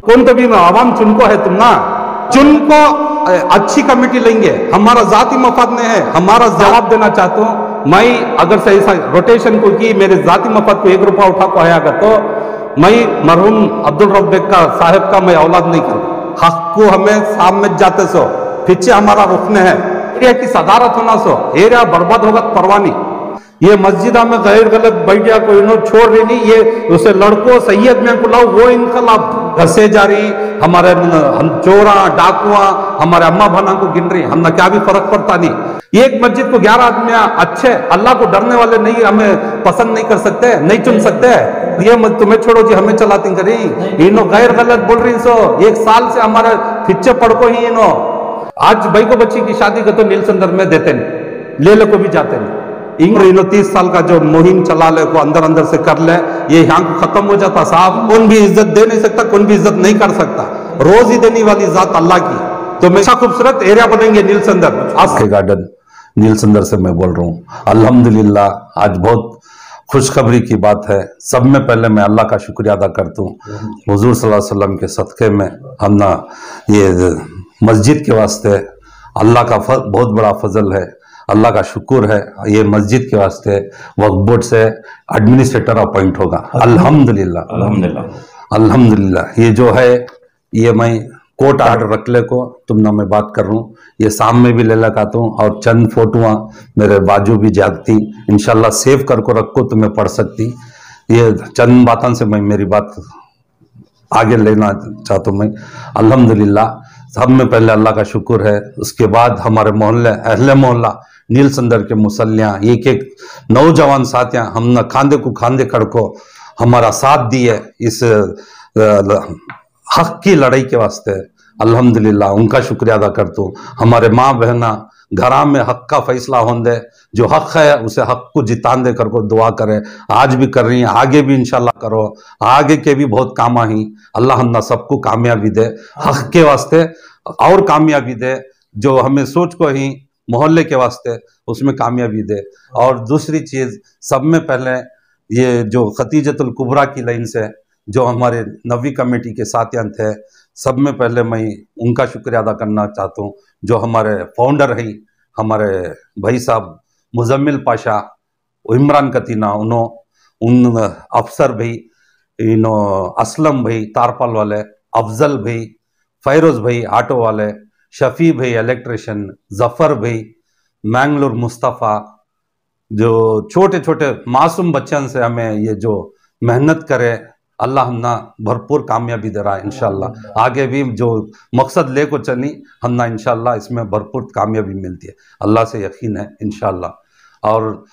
कौन कभी आवाम चुनको है तुम ना, चुनको अच्छी कमेटी लेंगे, हमारा जाती मफाद में है, हमारा जवाब देना चाहता हूँ मैं। अगर से ऐसा रोटेशन को की मेरे जाती मफाद को 1 रुपया उठा को आया अगर तो मैं मरहूम अब्दुल रब बेग का साहब का मैं औलाद नहीं करूँ। हक को हमें सामने जाते सो पीछे हमारा रुकने है, एरिया की सदारत होना सो, एरिया बर्बाद होगा परवानी। ये मस्जिदा में गैर गलत बैठ गया कोई नो छोड़ रही नहीं, ये उसे लड़कों सैयद में बुलाओ वो इनकलाब घसे जा रही, हमारे हम चोरा डाकुआ हमारे अम्मा भाना को गिन रही, हमने क्या भी फर्क पड़ता नहीं। एक मस्जिद को 11 आदमी अच्छे अल्लाह को डरने वाले नहीं हमें पसंद नहीं कर सकते, नहीं चुन सकते। ये तुम्हें छोड़ो जी हमें चलाती करी, इनो गैर गलत बोल रही सो 1 साल से हमारे फिच्चे पड़को ही इनो। आज भाई को बच्ची की शादी को तो नीलसंदर में देते नहीं, ले को भी जाते नहीं। इंग्र 30 साल का जो मुहिम चला ले को अंदर अंदर से कर ले, ये यहाँ को खत्म हो जाता साहब। कौन भी इज्जत दे नहीं सकता, कौन भी इज्जत नहीं कर सकता, रोज ही देने वाली जात अल्लाह की। तो हमेशा खूबसूरत एरिया बनेंगे नीलसंदर। आज के गार्डन नीलसंदर से मैं बोल रहा हूँ। अल्हम्दुलिल्लाह आज बहुत खुशखबरी की बात है। सब में पहले मैं अल्लाह का शुक्रिया अदा करता हूँ, हुजूर सल्लल्लाहु अलैहि वसल्लम के सदक़े में हम ना ये मस्जिद के वास्ते अल्लाह का बहुत बड़ा फजल है, अल्लाह का शुक्र है। ये मस्जिद के वास्ते वक्फ बोर्ड से एडमिनिस्ट्रेटर अपॉइंट होगा। अल्हम्दुलिल्लाह अल्हम्दुलिल्लाह अल्हम्दुलिल्लाह। ये जो है ये मैं कोर्ट आर्डर रख ले को तुमने मैं बात कर रहा हूँ, ये सामने भी ले लगाता हूँ और चंद फोटोआं मेरे बाजू भी जागती इंशाल्लाह सेव कर को रखो, तुम्हें पढ़ सकती। ये चंद बातों से मैं मेरी बात आगे लेना चाहता हूँ मैं। अल्हम्दुलिल्लाह सब में पहले अल्लाह का शुक्र है, उसके बाद हमारे मोहल्ले अहले मोहल्ला नीलसंदर के मुसल्लियाँ एक एक नौजवान साथियाँ हमने खांदे को खांदे खड़को हमारा साथ दिए इस हक की लड़ाई के वास्ते। अल्हम्दुलिल्लाह उनका शुक्रिया अदा करता हूँ। हमारे माँ बहना घरा में हक का फैसला होने दे, जो हक है उसे हक को जितान दे कर को दुआ करे, आज भी कर रही हैं, आगे भी इंशाल्लाह करो, आगे के भी बहुत काम ही। अल्लाह हम सबको कामयाबी दे, हक के वास्ते और कामयाबी दे, जो हमें सोच को ही मोहल्ले के वास्ते उसमें कामयाबी दे। और दूसरी चीज सब में पहले ये जो खतीजतुल कुबरा की लाइन से जो हमारे नवी कमेटी के साथियां थे, सब में पहले मैं उनका शुक्रिया अदा करना चाहता हूँ। जो हमारे फाउंडर हैं हमारे भाई साहब मुजम्मिल पाशा, इमरान कतीना, उन अफसर भाई, इनो असलम भाई तारपाल वाले, अफजल भाई, फैरोज भाई ऑटो वाले, शफी भाई इलेक्ट्रिशियन, जफर भाई, मैंगलोर मुस्तफ़ा, जो छोटे छोटे मासूम बच्चों से हमें ये जो मेहनत करे, अल्लाह हमना भरपूर कामयाबी दे रहा है। इंशाल्लाह आगे भी जो मकसद ले को चली हमना इंशाल्लाह इसमें भरपूर कामयाबी मिलती है, अल्लाह से यकीन है इंशाल्लाह। और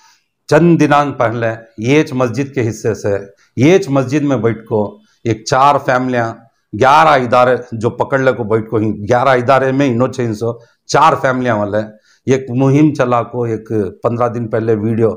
चंद दिनांक पहले ये मस्जिद के हिस्से से ये मस्जिद में बैठ को एक 4 फैमिलियाँ 11 इदारे जो पकड़ ले को बैठ को ही 11 इदारे में इनो 4 फैमिलियाँ वाले एक मुहिम चला को एक 15 दिन पहले वीडियो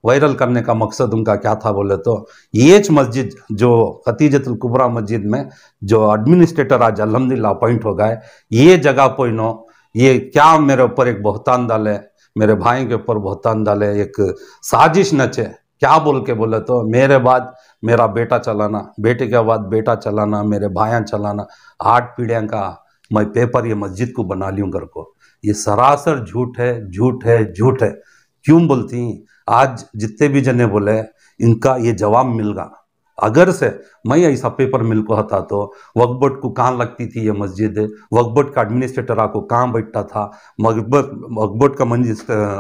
वायरल करने का मकसद उनका क्या था बोले तो ये मस्जिद जो खतीजतुल कुबरा मस्जिद में जो एडमिनिस्ट्रेटर आज अल्हम्दुलिल्लाह अपॉइंट हो गए, ये जगह पोइनो ये क्या मेरे ऊपर एक बहतान डाले, मेरे भाई के ऊपर बहतान डाले, एक साजिश नचे, क्या बोल के बोले तो मेरे बाद मेरा बेटा चलाना, बेटे के बाद बेटा चलाना, मेरे भाइयाँ चलाना, 8 पीढ़ियाँ का मैं पेपर ये मस्जिद को बना ली हूँ घर को। ये सरासर झूठ है, झूठ है, झूठ है। क्यों बोलती? आज जितने भी जने बोले इनका ये जवाब मिलगा। अगर से मैं ऐसा पेपर मिल को था तो वक्फ बोर्ड को कहाँ लगती थी ये मस्जिद, वक्फ बोर्ड का एडमिनिस्ट्रेटर आको कहाँ बैठता था, वक्फ बोर्ड का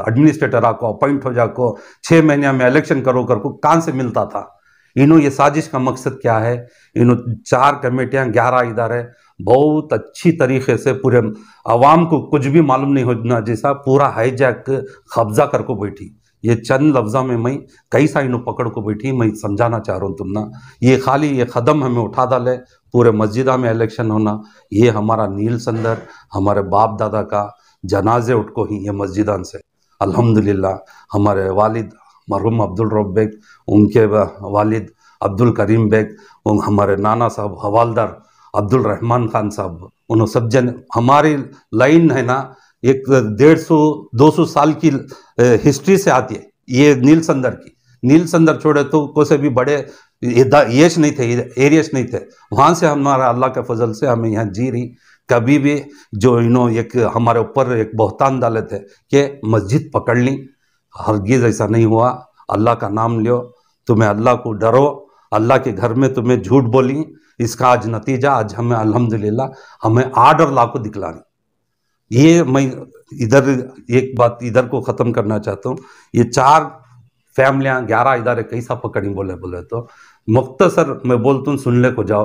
एडमिनिस्ट्रेटर आको अपॉइंट हो जाको 6 महीने में इलेक्शन करो कर को कहाँ से मिलता था। इन्हों ये साजिश का मकसद क्या है, इन्हों 4 कमेटियाँ 11 इदारे बहुत अच्छी तरीके से पूरे आवाम को कुछ भी मालूम नहीं होना जैसा पूरा हाईजैक कब्जा कर को बैठी। ये चंद लफ्जा में मैं कई सा इन्हों पकड़ को बैठी, मैं समझाना चाह रहा हूँ तुम ना, ये खाली ये कदम हमें उठा डाले पूरे मस्जिदा में इलेक्शन होना, ये हमारा नीलसंदर हमारे बाप दादा का जनाजे उठ को ही ये मस्जिदान से अल्हम्दुलिल्लाह हमारे वालिद मरहूम अब्दुल रब बेग, उनके वालिद अब्दुल करीम बेग, हमारे नाना साहब हवालदार अब्दुल रहमान खान साहब, उन्होंने सब जन हमारी लाइन है ना एक 150-200 साल की हिस्ट्री से आती है ये नीलसंदर की। नीलसंदर छोड़े तो कोई से भी बड़े येश नहीं थे, एरियस नहीं थे। वहाँ से हमारा अल्लाह के फजल से हमें यहाँ जी रही। कभी भी जो एक हमारे ऊपर एक बहतान डाले थे कि मस्जिद पकड़ ली, हरगिज़ ऐसा नहीं हुआ। अल्लाह का नाम लियो, तुम्हें अल्लाह को डरो, अल्लाह के घर में तुम्हें झूठ बोली, इसका आज नतीजा आज हमें अल्हम्दुलिल्लाह हमें आर्डर ला को दिखला रही। ये मैं इधर एक बात इधर को ख़त्म करना चाहता हूँ। ये 4 फैमिलियाँ 11 इदारे कैसा पकड़ी बोले तो मुख्तसर मैं बोलता हूँ, सुन ले को जाओ।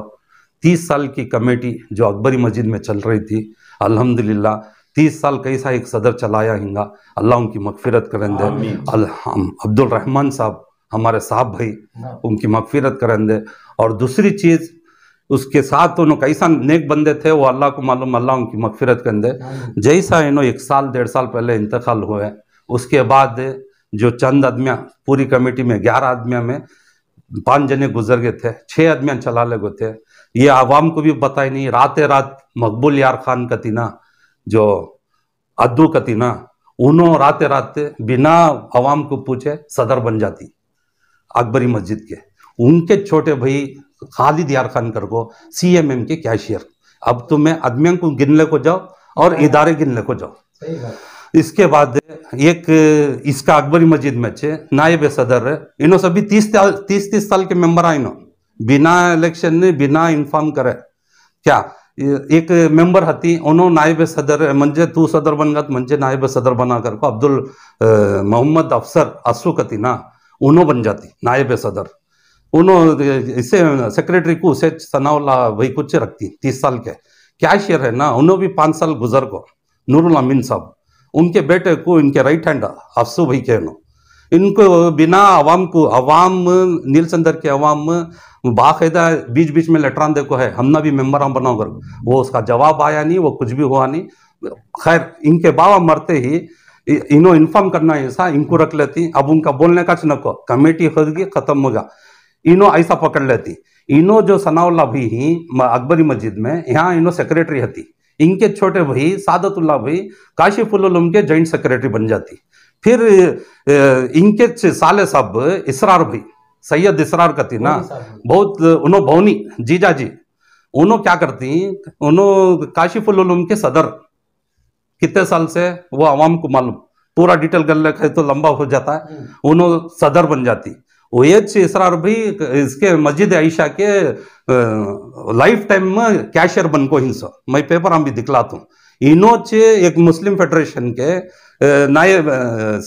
30 साल की कमेटी जो अकबरी मस्जिद में चल रही थी, अल्हम्दुलिल्लाह 30 साल कैसा एक सदर चलाया हिंगा, अल्लाह उनकी मगफिरत करें दे। अब्दुल रहमान साहब हमारे साहब भाई, उनकी मगफिरत करें दे। और दूसरी चीज़ उसके साथ उन्होंने कैसा नेक बंदे थे वो अल्लाह को मालूम, अल्लाह उनकी मगफिरत करें दे। जैसा 1 साल 1.5 साल पहले इंतकाल हुए, उसके बाद जो चंद आदमियाँ पूरी कमेटी में 11 आदमियों में 5 जने गुजर गए थे, 6 आदमियाँ चला ले गए थे। ये आवाम को भी पता ही नहीं। रात मकबूल यार खान कतीना जो अद्दू कतीना, उन्होंने रात बिना आवाम को पूछे सदर बन जाती अकबरी मस्जिद के। उनके छोटे भाई खालिद यार खान कर को CMM के कैशियर। अब तुम्हें आदमियों को गिनले को जाओ और इदारे गिनले को जाओ। इसके बाद एक इसका अकबरी मस्जिद में अच्छे नायब सदर, इन्हों सभी 30 साल के मेंबर आए, बिना इलेक्शन ने बिना इन्फॉर्म करे। क्या एक मेंबर हती, उन्होंने नायब सदर मंजे तू सदर बन गया, मंजे नायब सदर बना कर को अब्दुल मोहम्मद अफसर असू कती ना, उन्होंने बन जाती नायब सदर। उन्होंने इसे सेक्रेटरी को उसे सनाउल्ला भाई कुछ रखती 30 साल के। कैशियर है ना, उन्होंने भी 5 साल गुजर को नूरुल अमीन साहब, उनके बेटे को इनके राइट हैंड अफसू भाई के नो, इनको बिना आवाम को, आवाम नीलचंदर के आवाम बाकायदा बीच बीच में लेटरान देखो है, हमना भी मेंबर हम बनाओ कर, वो उसका जवाब आया नहीं, वो कुछ भी हुआ नहीं। खैर इनके बाबा मरते ही इन्हों इन्फॉर्म करना ऐसा इनको रख लेती। अब उनका बोलने का चनको कमेटी होगी खत्म होगा, इन्हों ऐसा पकड़ लेती। इन्हों जो सनाउल्ला भाई ही अकबरी मस्जिद में, यहाँ इन्हों सेक्रेटरी हती, इनके छोटे भाई सादतुल्लाह भाई काशिफुल उलूम के जॉइंट सेक्रेटरी बन जाती। फिर इनके साले साहब इसरार भाई, सैयद इसरार कती ना, बहुत उन्होंने भवनी जीजा जी, उन्होंने क्या करती, उन्होंने काशिफुल उलूम के सदर कितने साल से वो आवाम को मालूम, पूरा डिटेल कर ले तो लंबा हो जाता है, उन्होंने सदर बन जाती। ओएच इसरार भाई इसके मस्जिद आयशा के लाइफ टाइम में कैशियर बन को हिंसो, मैं पेपर हम भी दिखलाता हूँ। इनोचे एक मुस्लिम फेडरेशन के नायब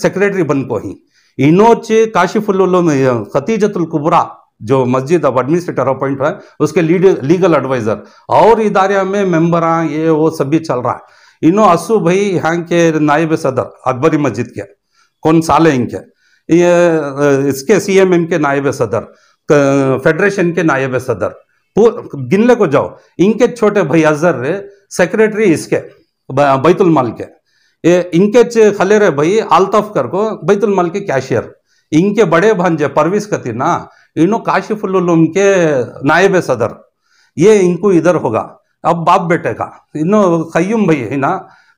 सेक्रेटरी बन को ही, इनोचे काशिफुल उलूम खतीजतुल कुबरा जो मस्जिद अब एडमिनिस्ट्रेटर अपॉइंट है उसके लीगल एडवाइजर, और इदारे में मेंबर ये वो सभी चल रहा है। इनो असू भाई यहाँ के नायब सदर अकबरी मस्जिद के, कौन साले इनके, ये इसके CMM के नायब सदर, फेडरेशन के नायब सदर, गिनले को जाओ। इनके छोटे भाई अजहर सेक्रेटरी इसके बैतुल माल के, इनके खलेरे भाई आल्ताफ कर को बैतुल माल के कैशियर। इनके बड़े भांजे परवेज कती ना, इन्हों काशिफुल उलूम के नायब सदर, ये इनको इधर होगा। अब बाप बेटे का इन्हों खयूम भाई है ना,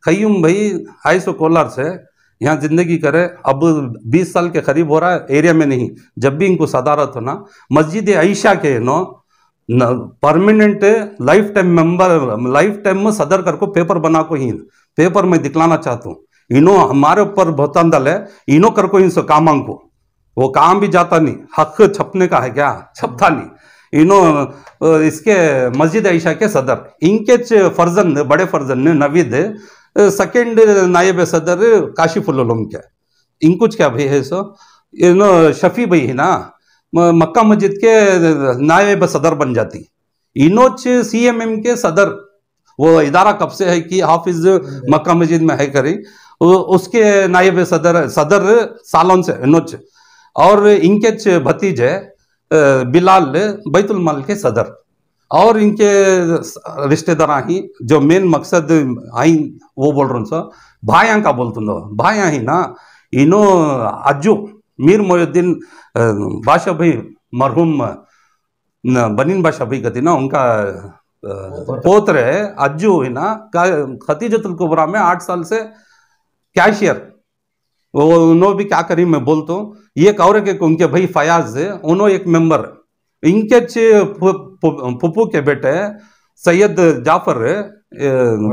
खयूम भाई आयसो कोलार से यहाँ जिंदगी करे, अब 20 साल के करीब हो रहा है, एरिया में नहीं। जब भी इनको सदारत हो ना, मस्जिद आयशा के no permanent lifetime member, lifetime में सदर कर को पेपर बना को ही पेपर में दिखलाना चाहता हूँ। इन्हों हमारे ऊपर बहुत अंदल है, इन्हों कर को इनसे काम को, वो काम भी जाता नहीं, हक छपने का है क्या, छपता नहीं। इन्हों इसके मस्जिद आयशा के सदर, इनके फर्जन बड़े फर्जन ने नवीद सेकेंड नायब सदर काशिफुल उलूम के, इनकुछ क्या भाई है सो, इन्हों शफी भाई है ना मक्का मस्जिद के नायब सदर बन जाती। इनोच CMM के सदर, वो इदारा कब से है कि हाफिज मक्का मस्जिद में है करी, उसके नायब सदर सालों से इनोच। और इनके भतीजे बिलाल बैतुल माल के सदर, और इनके रिश्तेदार ही जो मेन मकसद आई वो बोल रहा हूँ भाया का बोलते भाया ही ना, इनो अज्जू मीर मोयुद्दीन बादशाह भाई मरहूम बनीन बादशाह भाई कहती ना, उनका पोत्र है अज्जू है ना, खतीजतुल कुबरा में 8 साल से कैशियर। वो उन्होंने भी क्या करी मैं बोलता हूँ, ये कौरे के उनके भाई फयाज है, उन्होंने एक मेंबर इनके फुप्पू के बेटे सैयद जाफर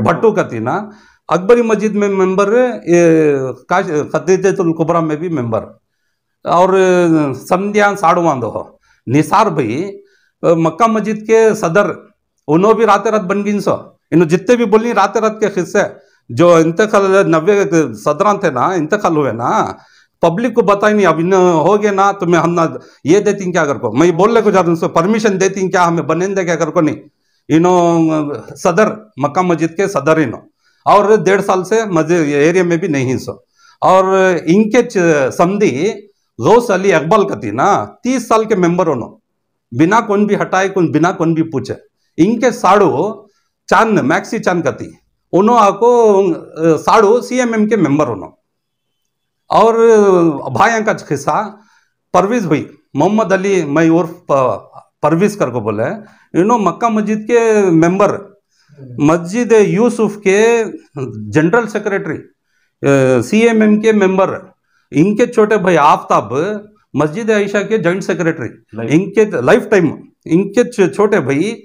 भट्टू का थी ना, अकबरी मस्जिद में मेंबर, खदीजतुल कुबरा में भी मेंबर, और संध्या साड़वांदो निसार भाई मक्का मस्जिद के सदर, उन्होंने भी रात रात बन गिन सो, इन जितने भी बोली रात रात के किस्से जो इंतकाल 90 सदरान थे ना, इंतकाल हुए ना, पब्लिक को बताई नहीं। अब इन हो गए ना, तो मैं हम ना ये देती क्या कर को, मैं बोलने को चाहता हूँ, परमिशन देती क्या हमें बनेंदे क्या कर को नहीं, इनो सदर मक्का मस्जिद के सदर इनो, और 1.5 साल से मस्जिद एरिया में भी नहीं सो। और इनके समधी गौस अली अकबल का थी ना, 30 साल के मेंबर होनो, बिना कौन भी हटाए, बिना कौन भी पूछे। इनके साड़ू चांद मैक्सी चांद का थी, उन्होंने आपको साड़ू CMM के मेंबर होनो। और भाई का खिस्सा परवेज भाई मोहम्मद अली मई उर्फ परवेज कर को बोले, इन्हों मक्का मस्जिद के मेंबर, मस्जिद यूसुफ के जनरल सेक्रेटरी, CMM के मेंबर, इनके छोटे भाई आफ्ताब मस्जिद आयशा के जॉइंट सेक्रेटरी, इनके लाइफ टाइम, इनके छोटे भाई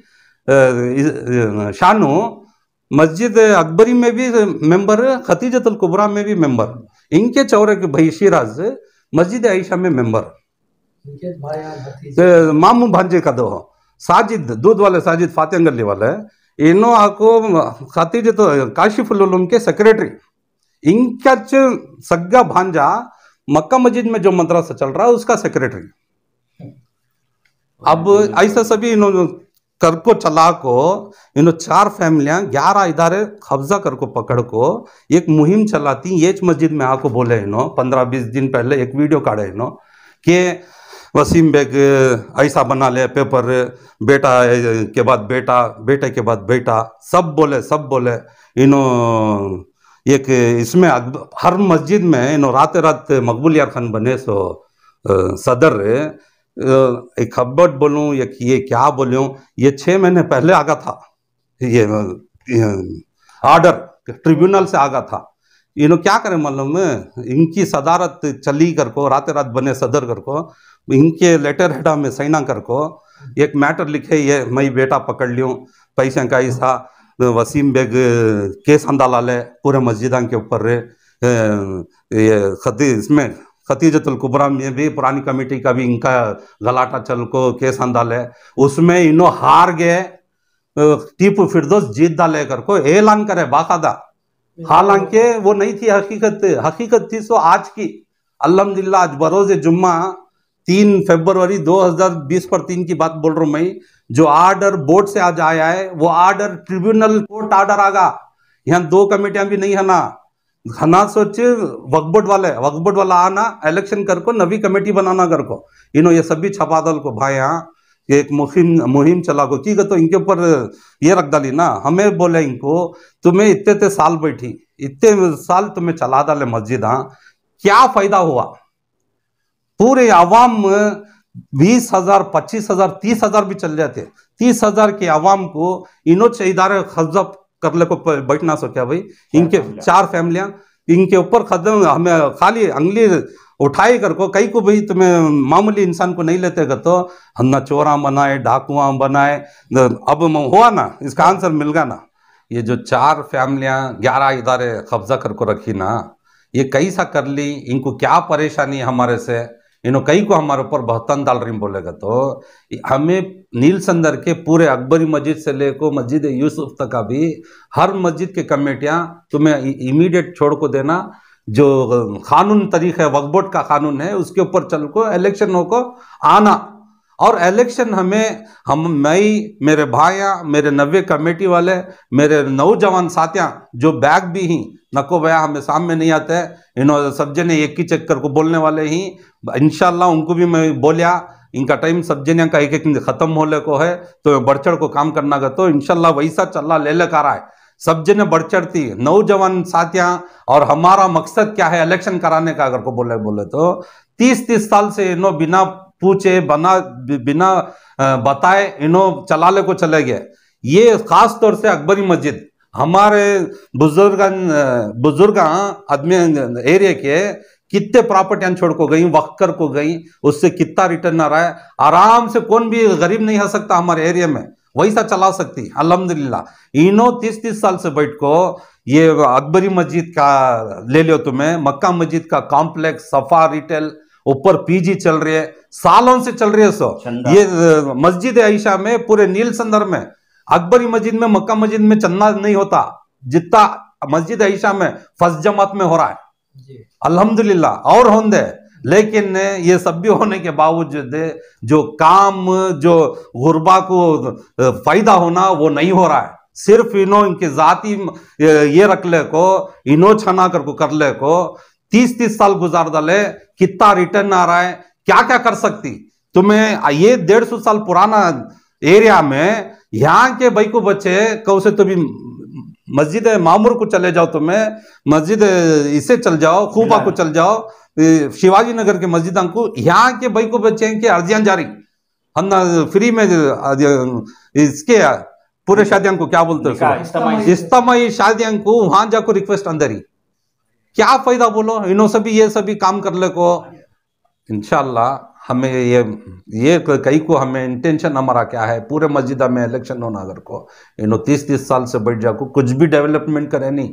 शानू मस्जिद अकबरी में भी मेंबर, खदीजतुल कुबरा में भी मेंबर, इनके चौरे के भाई शिराज मस्जिद आयशा में मेंबर, मामू भांजे का दो साजिद, दूध वाले साजिद फातिया गली वाले, इनो आको खतीजत काशिफुल उलूम के सेक्रेटरी, इनका सग्गा भांजा मक्का मस्जिद में जो मदरसा चल रहा है उसका सेक्रेटरी। अब ऐसा सभी इन्होंने कर को चला को, इन्हों 4 फैमिलियां 11 इदारे कब्जा कर को पकड़ को एक मुहिम चलाती। ये मस्जिद में आको बोले इन्हों 15-20 दिन पहले एक वीडियो काढ़े इन्हों कि वसीम बेग ऐसा बना ले पेपर, बेटा के बाद बेटा, बेटे के बाद बेटा, सब बोले इन्हों एक इसमें हर मस्जिद में इन्हों रात रात मकबूल यार खान बने सो सदर। एक खबर बोलूं या ये क्या बोलूं, ये 6 महीने पहले आगा था, ये आर्डर ट्रिब्यूनल से आगा था। इन्हों क्या करें मालूम, इनकी सदारत चली कर को रात रात बने सदर कर को, इनके लेटर हेडा में साइना कर को एक मैटर लिखे, ये मैं बेटा पकड़ लियूँ, पैसे का ऐसा वसीम बेग केस अंदाला ले पूरे मस्जिदा के ऊपर रे, ये इसमें खतीजतुल कुबरा में भी पुरानी कमेटी का भी इनका गलाटा चल को केस अंदाले, उसमें इन्हों हार गए, टीपू फिरदौस जीत डाले कर को ऐलान करे बाकायदा, हालांकि वो नहीं थी हकीकत थी सो आज की। अल्हम्दुलिल्लाह आज बरोज़े जुम्मा 3 फरवरी 2020 पर 3 की बात बोल रहा हूँ मैं, जो आर्डर बोर्ड से आज आया है वो आर्डर ट्रिब्यूनल कोर्ट आर्डर आगा। यहाँ 2 कमेटियां भी नहीं है ना, खाना सोचे वक्फ बोर्ड वाला आना इलेक्शन कर को नवी कमेटी बनाना कर को, इन्हों ये सभी छपादल को भाई यहाँ एक मुहिम चला को की तो इनके ऊपर ये रख डाली ना। हमें बोले इनको तुम्हें इतने साल बैठी, इतने साल तुम्हें चला डाले मस्जिद, हाँ क्या फायदा हुआ? पूरे आवाम 20,000 25,000 30,000 भी चल जाते, 30,000 के आवाम को इन्हों इदारे खजब कर ले को बैठना सो क्या भाई? इनके 4 फैमिलियां इनके ऊपर खदम हमें खाली अंगली उठाई कर को, कई को भाई तुम्हें मामूली इंसान को नहीं लेते गा तो हम ना चोरा बनाए डाकुआ बनाए। अब हुआ ना, इसका आंसर मिल गया ना। ये जो 4 फैमिलियां 11 इदारे कब्जा कर को रखी ना, ये कैसा कर ली, इनको क्या परेशानी है हमारे से, इन्हों कई को हमारे ऊपर बहतन डाल रही बोलेगा तो हमें नील संदर के पूरे अकबरी मस्जिद से लेकर मस्जिद यूसुफ तक का भी हर मस्जिद के कमेटियां तुम्हें इमीडिएट छोड़ को देना। जो कानून तरीका है वक्फ बोर्ड का कानून है उसके ऊपर चल को इलेक्शन हो को आना, और इलेक्शन हम मैं मेरे भाइयाँ मेरे 90 कमेटी वाले मेरे नौजवान साथियाँ जो बैग भी ही नको भैया हमें सामने नहीं आते हैं, इन्होंने सब जने एक ही चक्कर को बोलने वाले ही इंशाल्लाह उनको भी मैं बोलिया इनका टाइम सब जने का एक खत्म होने को है तो बढ़ चढ़ को काम करना का तो इंशाल्लाह वैसा चल ले ले कर रहा है। सब जने बढ़ चढ़ती नौजवान साथियाँ, और हमारा मकसद क्या है इलेक्शन कराने का अगर को बोले तो 30 साल से इन्हों बिना पूछे बिना बताए इन्हों चलाले को चले गए। ये खास तौर से अकबरी मस्जिद हमारे बुजुर्ग आदमी एरिया कितने प्रॉपर्टियां छोड़ को गई, वक्कर को गई, उससे कितना रिटर्न आ रहा है। आराम से कौन भी गरीब नहीं आ सकता हमारे एरिया में, वैसा चला सकती अल्हम्दुलिल्लाह। इनो 30-30 साल से बैठ को ये अकबरी मस्जिद का ले लो, तुम्हें मक्का मस्जिद का कॉम्प्लेक्स, सफा रिटेल, ऊपर पीजी चल रही है, सालों से चल रही है। सो ये मस्जिद आयशा में पूरे नील संदर में, अकबरी मस्जिद में, मक्का मस्जिद में चंदा नहीं होता जितना मस्जिद आयशा में फर्स्ट जमात में हो रहा है अल्हम्दुलिल्लाह। और होंदे, लेकिन ये सब भी होने के बावजूद जो काम, जो गुरबा को फायदा होना वो नहीं हो रहा है। सिर्फ इनो इनके जाती ये रख ले को, इनो छना कर ले को 30-30 साल गुजार डाले, कितना रिटर्न आ रहा है, क्या क्या कर सकती। तुम्हें ये 150 साल पुराना एरिया में यहाँ के भाई को बच्चे कौ से तो भी मस्जिद मामूर को चले जाओ, तुम्हें मस्जिद इसे चल जाओ, खूबा को चल जाओ, शिवाजी नगर के मस्जिद को, यहाँ के भाई को बच्चे हैं कि अर्जियां जारी हम फ्री में इसके पूरे शादियां को क्या बोलते हैं, इस्तेमाई शादियां को वहां जाकर रिक्वेस्ट अंदर ही क्या फायदा बोलो। इन्हों सभी ये सभी काम कर ले को इंशाल्लाह हमें ये कई को हमें इंटेंशन हमारा क्या है, पूरे मस्जिद में इलेक्शन होना अगर को इन्हों 30-30 साल से बैठ जाको कुछ भी डेवलपमेंट करे नहीं,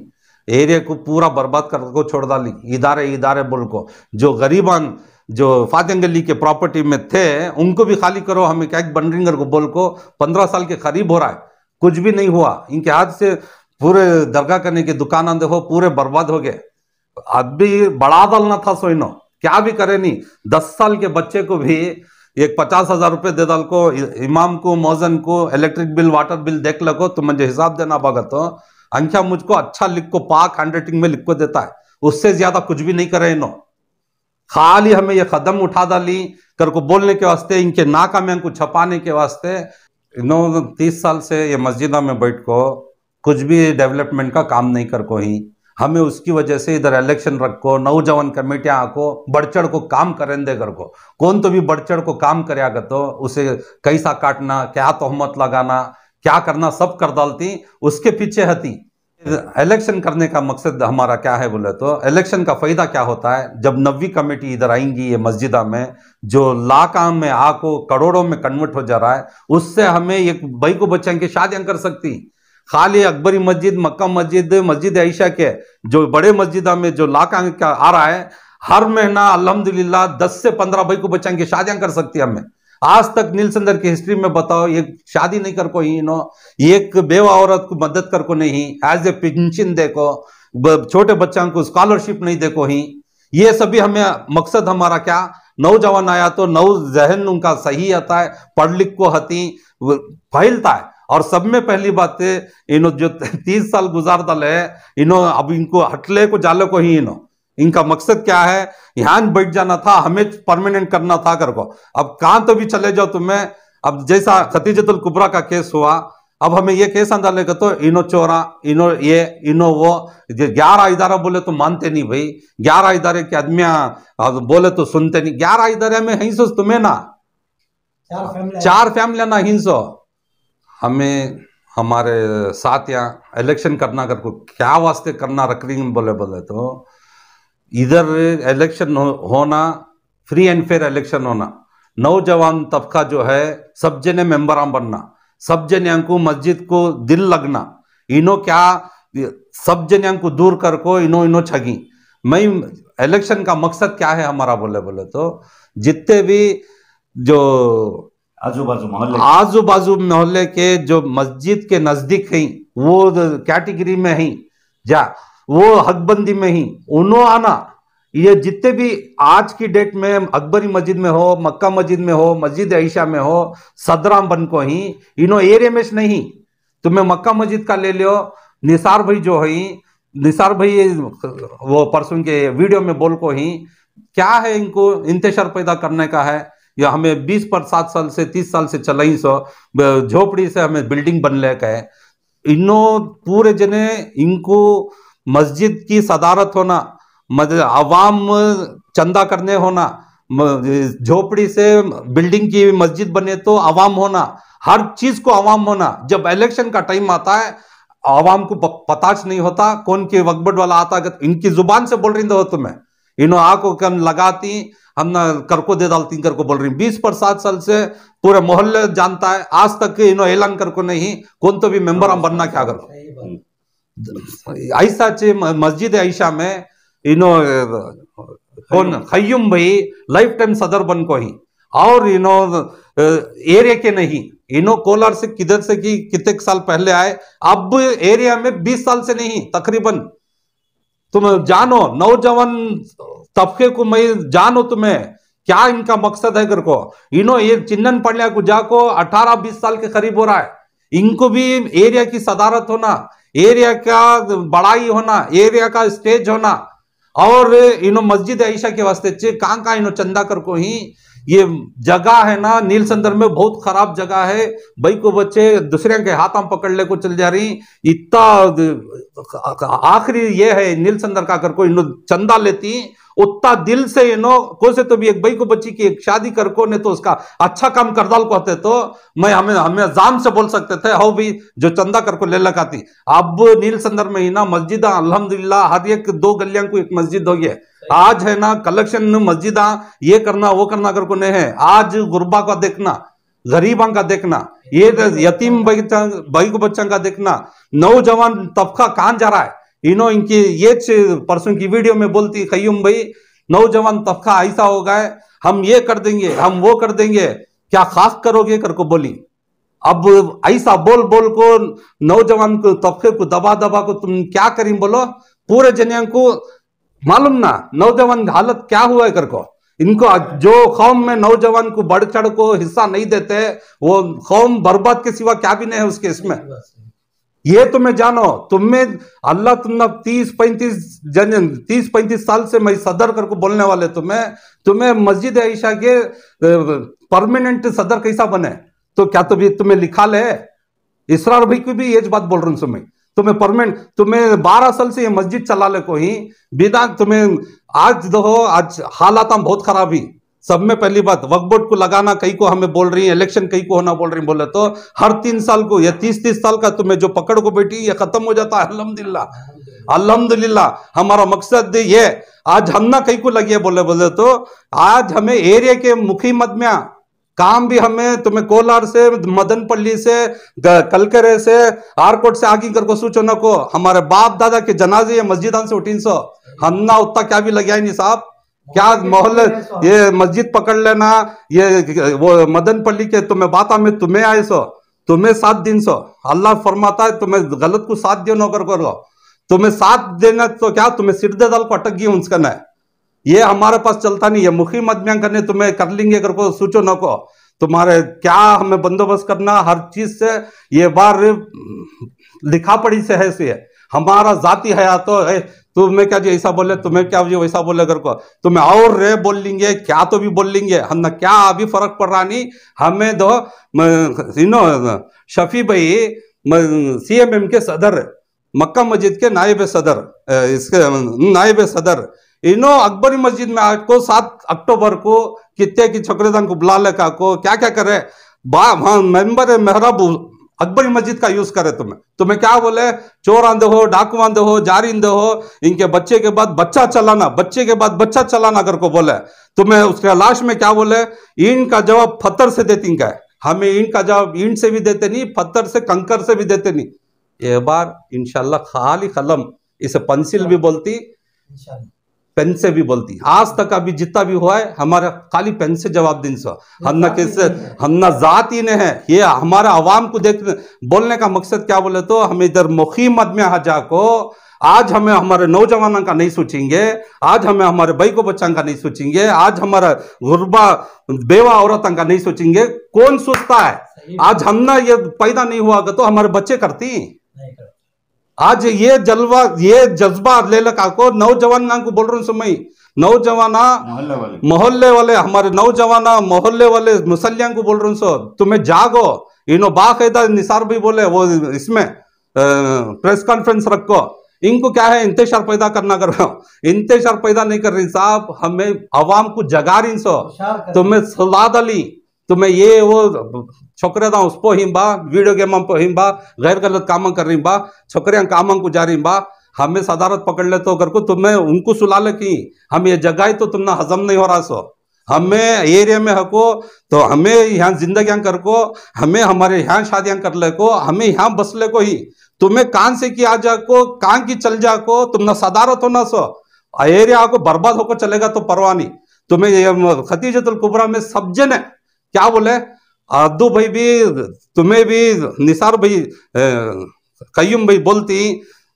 एरिया को पूरा बर्बाद कर को छोड़ डाली। इदारे बोल को जो गरीबान जो फातिन गली के प्रॉपर्टी में थे उनको भी खाली करो, हमें क्या बनरिंगर को बोल को 15 साल के करीब हो रहा है, कुछ भी नहीं हुआ। इनके हाथ से पूरे दरगाह करने की दुकान देखो पूरे बर्बाद हो गए। अभी बढ़ा डालना था सोइनो, क्या भी करे नहीं। 10 साल के बच्चे को भी एक 50,000 रुपये दे डाल को, इमाम को, मौजन को, इलेक्ट्रिक बिल, वाटर बिल देख लो तो मुझे हिसाब देना पगा तो अंख्या मुझको अच्छा लिख को पाक हैंडराइटिंग में लिख को देता है, उससे ज्यादा कुछ भी नहीं करे इनो। खाली हमें ये कदम उठा डाली कर को बोलने के वास्ते, इनके नाकामियां को छपाने के वास्ते। इनो 30 साल से ये मस्जिदा में बैठ को कुछ भी डेवलपमेंट का काम नहीं कर को ही, हमें उसकी वजह से इधर इलेक्शन रखो, नौजवान कमेटियां आको बढ़चढ़ को काम करें दे कर को, कौन तो भी बढ़चढ़ को काम करे तो उसे कैसा काटना, क्या तोहमत लगाना, क्या करना सब कर डालती, उसके पीछे हती। इलेक्शन करने का मकसद हमारा क्या है बोले तो, इलेक्शन का फायदा क्या होता है जब नवी कमेटी इधर आएंगी ये मस्जिदा में, जो लाखों में आको करोड़ों में कन्वर्ट हो जा रहा है, उससे हमें एक भाई को बच्चा की शादियां कर सकती। खाली अकबरी मस्जिद, मक्का मस्जिद, मस्जिद आयशा के जो बड़े मस्जिदा में जो लाखों का आ रहा है, हर महीना अल्हम्दुलिल्लाह 10 से 15 भाई को बच्चा की शादियां कर सकती है। हमें आज तक नीलसंदर की हिस्ट्री में बताओ एक शादी नहीं कर को ही नो, एक बेवा औरत को मदद कर को नहीं, एज ए पेंशन देखो, छोटे बच्चों को स्कॉलरशिप नहीं देखो ही। ये सभी हमें मकसद हमारा क्या, नौजवान आया तो नौ जहन उनका सही आता है, पढ़ लिख को हती फैलता है। और सब में पहली बात है इनो जो 30 साल गुजार दल है इनो, अब इनको हटले को जाले को ही इनो, इनका मकसद क्या है, यहाँ बैठ जाना था, हमें परमानेंट करना था कर को। अब कहां तो भी चले जाओ तुम्हें, अब जैसा खतीजतुल कुबरा का केस हुआ, अब हमें ये केस डालेगा तो इनो चोरा, इनो ये, इनो वो, 11 इदारा बोले तो मानते नहीं भाई, 11 इदारे के आदमियां बोले तो सुनते नहीं। 11 इदारे में हिंसो तुम्हें ना, 4 फैमिलियां ना हिंसो। हमें हमारे साथ यहाँ इलेक्शन करना कर को क्या वास्ते करना रख रही बोले तो, इधर इलेक्शन होना फ्री एंड फेयर इलेक्शन होना, नौजवान तबका जो है सब जने मेंबर बनना, सब जने को मस्जिद को दिल लगना, इनो क्या सब जने को दूर कर को इनो छगी। मैं इलेक्शन का मकसद क्या है हमारा बोले तो, जितने भी जो आजू बाजू मोहल्ले के जो मस्जिद के नजदीक हैं वो कैटेगरी में हैं, जा वो हकबंदी में ही उन्हों आना। ये जितने भी आज की डेट में अकबरी मस्जिद में हो, मक्का मस्जिद में हो, मस्जिद आयशा में हो, सदराम बन को ही इनो एरिया में नहीं। तुम्हें मक्का मस्जिद का ले लो, निसार भाई जो है, निसार भाई वो परसों के वीडियो में बोल को ही क्या है, इनको इंतशार पैदा करने का है, या हमें 20-7 साल से 30 साल से चला ही सो झोपड़ी से हमें बिल्डिंग बन ले का है। इनो पूरे जने इनको मस्जिद की सदारत होना, अवाम चंदा करने होना, झोपड़ी से बिल्डिंग की मस्जिद बने तो अवाम होना, हर चीज को अवाम होना। जब इलेक्शन का टाइम आता है अवाम को पताच नहीं होता कौन के वक्बट वाला आता है, इनकी जुबान से बोल रही हो तुम्हें, इन्हों आको कम लगाती हम ना कर को दे डालती कर को बोल रही 20-7 साल से पूरे मोहल्ले जानता है, आज तक इन्हों ऐलान कर को नहीं कौन तो भी मेंबर हम बनना क्या करो। ऐसा चे मस्जिद आयशा में इन्हों कौन खय्युम भाई लाइफ टाइम सदर बन को ही, और इन्हों एरिया के नहीं, इन्हों कोलार से किधर से कि कितने साल पहले आए, अब एरिया में 20 साल से नहीं तकरीबन। तुम जानो नौजवान तबके को, मैं जानो तुम्हें क्या इनका मकसद है कर को। इन्हों ये चिन्नन पड़िया को जाको 18-20 साल के करीब हो रहा है, इनको भी एरिया की सदारत होना, एरिया का बड़ाई होना, एरिया का स्टेज होना, और इन्हों मस्जिद आयशा के वास्ते कहाँ इन्हों चंदा कर को ही ये जगह है ना नील संदर में बहुत खराब जगह है। भाई को बच्चे दूसरे के हाथ में पकड़ ले को चल जा रही, इतना आखिरी ये है नील संदर का कर को इन्हों चंदा लेती उतना दिल से इन्हों को से तो भी एक भाई को बच्ची की एक शादी कर को ने तो उसका अच्छा काम कर डाल को होते तो मैं हमें जान से बोल सकते थे हो भी जो चंदा कर को ले लगाती। अब नील संदर में ही ना मस्जिद अल्हम्दुलिल्लाह हर एक 2 गलियां को एक मस्जिद हो गया। आज है ना कलेक्शन मस्जिद ये करना वो करना कर को नहीं है। आज गुरबा का देखना, गरीबा का देखना, ये यतीम भाई को बच्चा का देखना, नौजवान तबका कहां जा रहा है। इनकी ये परसों की वीडियो में बोलती खय्युम भाई नौजवान तबका ऐसा हो गया, हम ये कर देंगे हम वो कर देंगे, क्या खास करोगे कर को बोली। अब ऐसा बोल बोल को नौजवान को तबके को दबा दबा को तुम क्या करी बोलो, पूरे जनिया को मालूम ना नौजवान हालत क्या हुआ है कर को। इनको जो कौम में नौजवान को बढ़ चढ़ को हिस्सा नहीं देते वो कौम बर्बाद के सिवा क्या भी नहीं है उसके इसमें। ये तुम्हें जानो, तुम्हें अल्लाह तुमने 30-35 साल से मैं सदर करके बोलने वाले तुम्हें मस्जिद आयशा के परमानेंट सदर कैसा बने तो क्या तो भी तुम्हें लिखा ले। इसरार भाई को भी ये बात बोल रहा हूं मैं, तुम्हें परमानेंट तुम्हें 12 साल से ये मस्जिद चला ले को ही बिना तुम्हें आज देखो आज हालात हम बहुत खराब ही। सब में पहली बात वक्फ बोर्ड को लगाना कई को हमें बोल रही है, इलेक्शन कई को होना बोल रही बोले तो हर 3 साल को या 30-30 साल का तुम्हें जो पकड़ को बैठी ये खत्म हो जाता है। अल्हम्दुलिल्लाह अल्हम्दुलिल्लाह हमारा मकसद ये आज हम ना कई को लगी है बोले तो आज हमें एरिया के मुखी मदमिया काम भी हमें तुम्हें कोलार से मदनपल्ली से कलकरे से आरकोट से आगे कर को सूचो न को हमारे बाप दादा के जनाजे ये मस्जिदान से 300 हम ना उतना क्या भी लगे नहीं साहब। क्या मोहल्ले ये मस्जिद पकड़ लेना ये वो मदनपल्ली के तुम्हें बात में तुम्हें आए सो तुम्हें 7 दिन सो अल्लाह फरमाता है तुम्हें गलत को 7 दिन नौकर करो, तुम्हें 7 देना तो क्या तुम्हें सिर दे दाल को अटक गई उनका ना ये हमारे पास चलता नहीं है। मुखी मदमिया करने तुम्हें कर लेंगे कर को सोचो न को तुम्हारे क्या हमें बंदोबस्त करना हर चीज से ये बार लिखा पड़ी से है से हमारा जाति है तो है तुम्हें क्या जी ऐसा बोले तुम्हें क्या जी वैसा बोले कर को तुम्हें और रे बोल लेंगे क्या तो भी बोल लेंगे हम ना क्या अभी फर्क पड़ रहा नहीं हमें दो शफी भाई CMM के सदर मक्का मस्जिद के नायब सदर इसके नायब सदर इन्हों अकबरी मस्जिद में आज को 7 अक्टूबर को कितने की छोकरेदान को बुला ले का को क्या क्या करे मेंबर मेहराब अकबरी मस्जिद का यूज करे तुम्हें क्या बोले चोर आंदे हो डाकू आंदे हो जारिंदे हो इनके बच्चे के बाद बच्चा चलाना कर को बोले तुम्हें उसके लाश में क्या बोले ईंट का जवाब पत्थर से देती क्या है हमें ईंट का जवाब ईंट से भी देते नहीं पत्थर से कंकर से भी देते नहीं। ये बार इंशाल्लाह खाली कलम इसे पेंसिल भी बोलती पेन से भी बोलती आज तक अभी जितना भी हुआ है हमारा खाली पेन से जवाब दिन सो हम ना जात ही ने है। ये हमारे अवाम को देख बोलने का मकसद क्या बोले तो हम इधर मुखी मदमिया हजा को आज हमें हमारे नौजवानों का नहीं सोचेंगे, आज हमें हमारे भाई को बच्चा का नहीं सोचेंगे, आज हमारा गुरबा बेवा औरतों का नहीं सोचेंगे। कौन सोचता है आज हम ना ये पैदा नहीं हुआ तो हमारे बच्चे करती आज ये जलवा ये जज्बा ले लगा को नौजवान को बोल रहा हूँ समय नौजवाना मोहल्ले वाले हमारे नौजवाना मोहल्ले वाले मुसलियां को बोल रहा हूँ तुम्हें जागो इनो बाकायदा निसार भी बोले वो इसमें प्रेस कॉन्फ्रेंस रखो इनको क्या है इंतजार पैदा करना कर रहा हूँ इंतजार पैदा नहीं कर रही साहब हमें अवाम को जगा रही सो तुम्हें सलाद अली तुम्हें ये वो छोकरे दा उसको हिंबा वीडियो गेम पे हिंबा गैर गलत काम कर रही बा छोकरियां काम को जा रही बा हमें सदारत पकड़ ले तो करको तुम्हें उनको सुला ले कि हम ये जगह तो तुमने हजम नहीं हो रहा सो हमें एरिया में हको तो हमें यहाँ जिंदगी करको हमें हमारे यहाँ शादियां कर ले को हमें यहाँ बस ले को ही तुम्हें कान से की आ जाको कान की चल जाको तुमने सदारत होना सो एरिया को बर्बाद होकर चलेगा तो परवाह नहीं। तुम्हें ये खतीजतुल कुबरा में सब जन क्या बोले अद्दू भाई भी तुम्हें भी निसार भाई कयूम भाई बोलती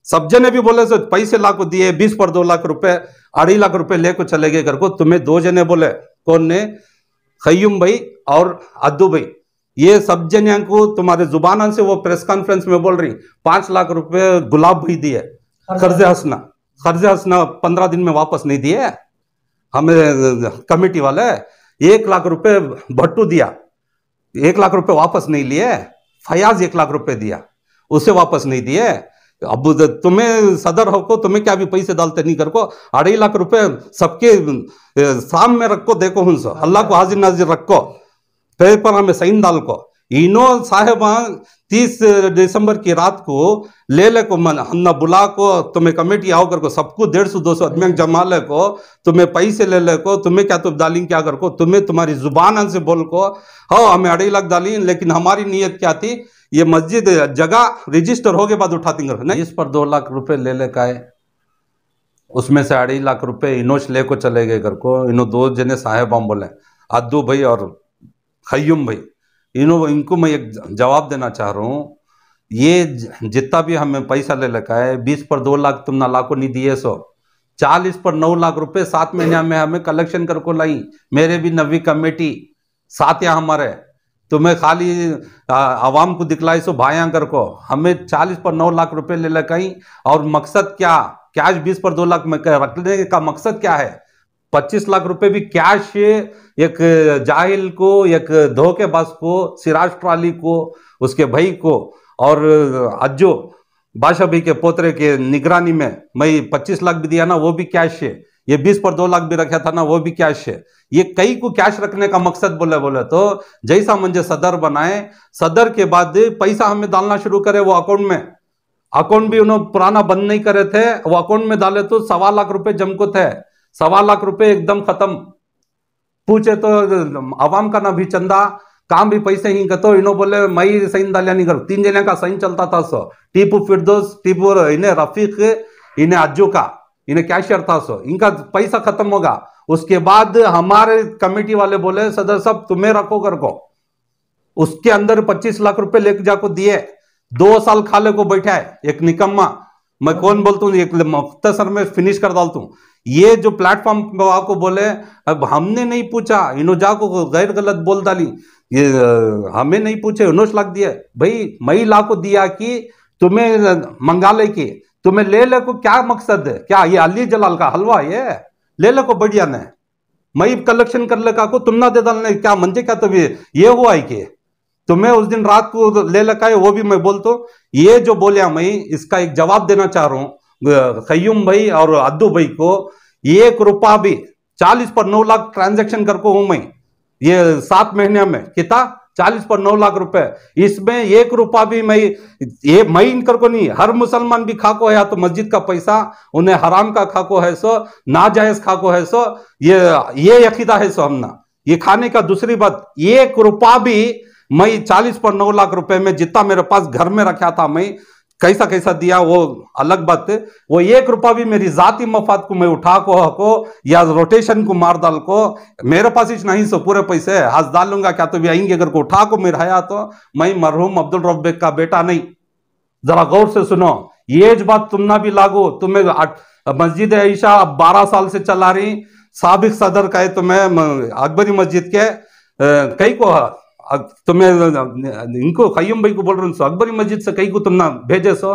सब जने भी बोले सो पैसे लाखों दिए 20 पर 2 लाख रुपए 2.5 लाख रुपए लेको चले गए घर को। तुम्हें 2 जने बोले कौन ने कयूम भाई और अद्दू भाई ये सब जने को तुम्हारे जुबान से वो प्रेस कॉन्फ्रेंस में बोल रही 5 लाख रुपए गुलाब भाई दिए कर्जे हंसना 15 दिन में वापस नहीं दिए हमें कमेटी वाले 1 लाख रुपए भट्टू दिया 1 लाख रुपए वापस नहीं लिए फयाज 1 लाख रुपए दिया उसे वापस नहीं दिए। अब तुम्हें सदर हो को तुम्हें क्या भी पैसे डालते नहीं कर को 2.5 लाख रुपए सबके साम में रखो देखो हुंस अल्लाह को हाजिर नाजिर रखो पेपर हमें सही डाल को इनो साहेब 30 दिसंबर की रात को ले को मन हमने बुला को तुम्हें कमेटी आओ कर को सबको 150-200 आदमी जमा ले को तुम्हें पैसे ले को तुम्हें क्या तुम डाली क्या कर को तुम्हें तुम्हारी जुबान से बोल को हाँ हमें 2.5 लाख डाली लेकिन हमारी नीयत क्या थी ये मस्जिद जगह रजिस्टर हो के बाद उठाती नहीं इस पर 2 लाख रुपए ले का है उसमें से 2.5 लाख रुपए इनोश ले को चले गए घर को इनो 2 जने साहेब हम बोले अद्दू भाई और खयूम भाई इनको मैं एक जवाब देना चाह रहा हूँ ये जितना भी हमें पैसा ले रखा है 20 पर 2 लाख तुम ना लाखों नहीं दिए सो 40 पर 9 लाख रुपए 7 महीने में हमें कलेक्शन कर को लाई मेरे भी नवी कमेटी साथ यहाँ हमारे तुम्हें खाली आवाम को दिखलाई सो भाया कर को हमें 40 पर 9 लाख रुपए ले लगाई और मकसद क्या कैश 20 पर 2 लाख में रखने का मकसद क्या है 25 लाख रुपए भी कैश एक जाहिल को एक धोखेबाज को सिराज ट्राली को उसके भाई को और अज्जो बादशाह भाई के पोतरे के निगरानी में मैं 25 लाख भी दिया ना वो भी कैश है ये 20 पर 2 लाख भी रखा था ना वो भी कैश है ये कई को कैश रखने का मकसद बोले तो जैसा मुझे सदर बनाए सदर के बाद पैसा हमें डालना शुरू करे वो अकाउंट भी उन्होंने पुराना बंद नहीं करे थे वो अकाउंट में डाले तो 1.25 लाख रुपए जमको थे 1.25 लाख रुपए एकदम खत्म पूछे तो आवाम का ना भी चंदा काम भी पैसे ही कतो इनो बोले मई सही डालिया नहीं कर 3 जने का सही चलता था सो टीपू फिरदौस टीपू इन्हें रफीक इन्हें अज्जू का इन्हें कैशियर था सो इनका पैसा खत्म होगा। उसके बाद हमारे कमेटी वाले बोले सदर साहब तुम्हें रखो कर को उसके अंदर 25 लाख रुपए लेके जाको दिए 2 साल खाले को बैठा है एक निकम्मा मैं कौन बोलता हूँ एक मुख्तसर में फिनिश कर डालता हूँ ये जो प्लेटफॉर्म को बोले अब हमने नहीं पूछा इनो जाको गैर गलत बोल डाली ये हमें नहीं पूछे उन्होंने लाख दिया भाई मई लाख को दिया कि तुम्हें मंगा ले की तुम्हें ले को क्या मकसद है क्या ये अली जलाल का हलवा ये ले को बढ़िया ने मई कलेक्शन कर ले का को तुम ना दे डालने क्या मंजे क्या तो ये हुआ है कि तुम्हें उस दिन रात को ले लगा है वो भी मैं बोलता हूँ ये जो बोलिया मैं इसका एक जवाब देना चाह रहा हूँ कयूम भाई और अद्दू भाई को 1 रुपया भी 40 पर 9 लाख ट्रांजैक्शन करको हूं मैं ये 7 महीने में कितना 40 पर 9 लाख रुपए इसमें 1 रुपया भी मैं इनकर को नहीं हर मुसलमान भी खाको है या तो मस्जिद का पैसा उन्हें हराम का खाको है सो नाजायज खाको है सो ये यकीदा है सो हमना ये खाने का। दूसरी बात 1 रुपया भी मैं 40 पर 9 लाख रुपए में जितना मेरे पास घर में रखा था मैं कैसा दिया वो अलग बात है वो 1 रुपया भी मेरी जाती मफाद को मैं उठा को या रोटेशन को मार डाल को मेरे पास ही नहीं सो पूरे पैसे आज डाल लूंगा क्या तो भी आएंगे अगर को उठा को मेरा आया तो मैं मरहूम अब्दुल रऊफ बेग का बेटा नहीं। जरा गौर से सुनो ये बात तुम ना भी लागू तुम्हें मस्जिद ईशा 12 साल से चला रही साबिक सदर का है तुम्हें अकबरी मस्जिद के कई को तुम्हें इनको कयूम भाई को बोल रहे हो अकबरी मस्जिद से कहीं को तुम ना भेजे सो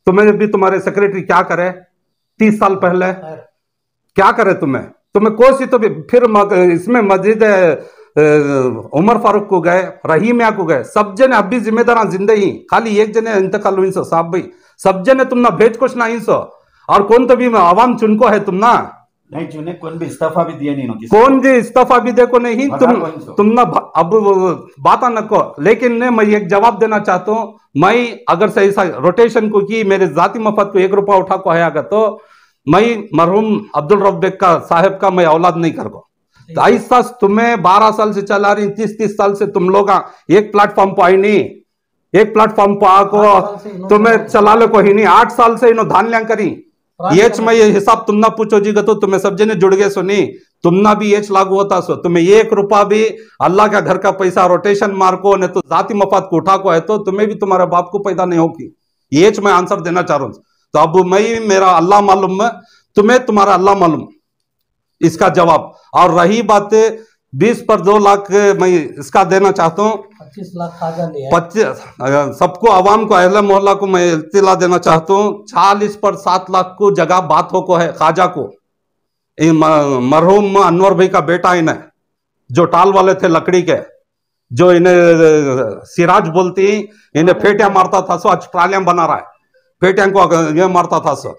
तुम्हें भी तुम्हारे सेक्रेटरी क्या करे 30 साल पहले क्या करे तुम्हें कोसी तो भी फिर इसमें मस्जिद उमर फारूक को गए रहीम को गए सब जने अब भी जिम्मेदार जिंदगी खाली एक जने इंतकाल हुई सो साहब भाई सब जने तुम ना भेज कुछ ना ही सो और कौन तो भी आवाम चुनको है तुम ना नहीं चुने, कौन भी इस्तीफा भी दिया नहीं, कौन जी इस्तीफा भी देखो नहीं, तुम ना अब बात नको, लेकिन मैं एक जवाब देना चाहता हूं। मैं अगर से ऐसा रोटेशन को की मेरे जाति मफत को 1 रुपया उठा को है अगर, तो मैं मरहूम अब्दुल रऊफ बेग का साहब का मैं औलाद नहीं कर को। तो ऐसा तुम्हें 12 साल से चला रही, 30 साल से तुम लोग एक प्लेटफॉर्म पर आई नहीं, एक प्लेटफॉर्म पर आको तुम्हें चला लो को ही नहीं। 8 साल से इन्हों धान लिया करी ये हिसाब तुम ना पूछो जी, तो तुम्हें सब जने जुड़ गए सुनी, तुम ना भी ये लागू होता सो, तुम्हें 1 रुपया भी अल्लाह का घर का पैसा रोटेशन मार को नहीं तो जाति मफाद को उठा को है, तो तुम्हें भी तुम्हारे बाप को पैदा नहीं होगी। ये मैं आंसर देना चाह रहा हूं। तो अब मैं मेरा अल्लाह मालूम, तुम्हें तुम्हारा अल्लाह मालूम इसका जवाब। और रही बात 20 पर 2 लाख, मैं इसका देना चाहता हूँ 25 लाख खाजा लिया, 25 सबको अवाम को अहले मोहल्ला को मैं इत्तिला देना चाहता हूँ। 40 पर 7 लाख को जगह बात हो को है खाजा को, मरहूम अनवर भाई का बेटा इन्हें जो टाल वाले थे लकड़ी के, जो इन्हें सिराज बोलती, इन्हें फेटिया मारता था सो, आज ट्रालियां बना रहा है, फेटिया को ये मारता था सो।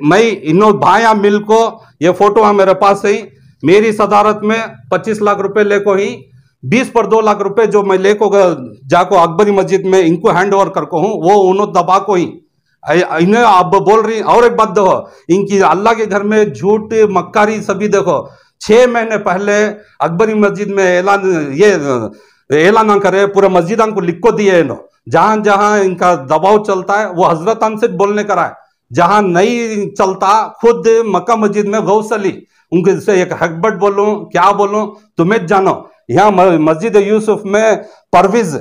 मैं इन्हों भाया मिल को, ये फोटो है मेरे पास ही, मेरी सदारत में 25 लाख रुपए लेको ही, 20 पर 2 लाख रुपए जो मैं लेको जाको अकबरी मस्जिद में इनको हैंड ओवर करको हूँ, वो उन्होंने दबा को ही इन्हें अब बोल रही। और एक बात देखो, इनकी अल्लाह के घर में झूठ मक्कारी सभी देखो। 6 महीने पहले अकबरी मस्जिद में ऐलान करे, पूरे मस्जिद को लिख को दिए, जहां जहां इनका दबाव चलता है वो हजरत से बोलने करा है, जहां नहीं चलता खुद मक्का मस्जिद में गौसली उनके से एक हकबट बोलूं क्या बोलूं तुम्हें जानो। यहाँ मस्जिद यूसुफ में परवीज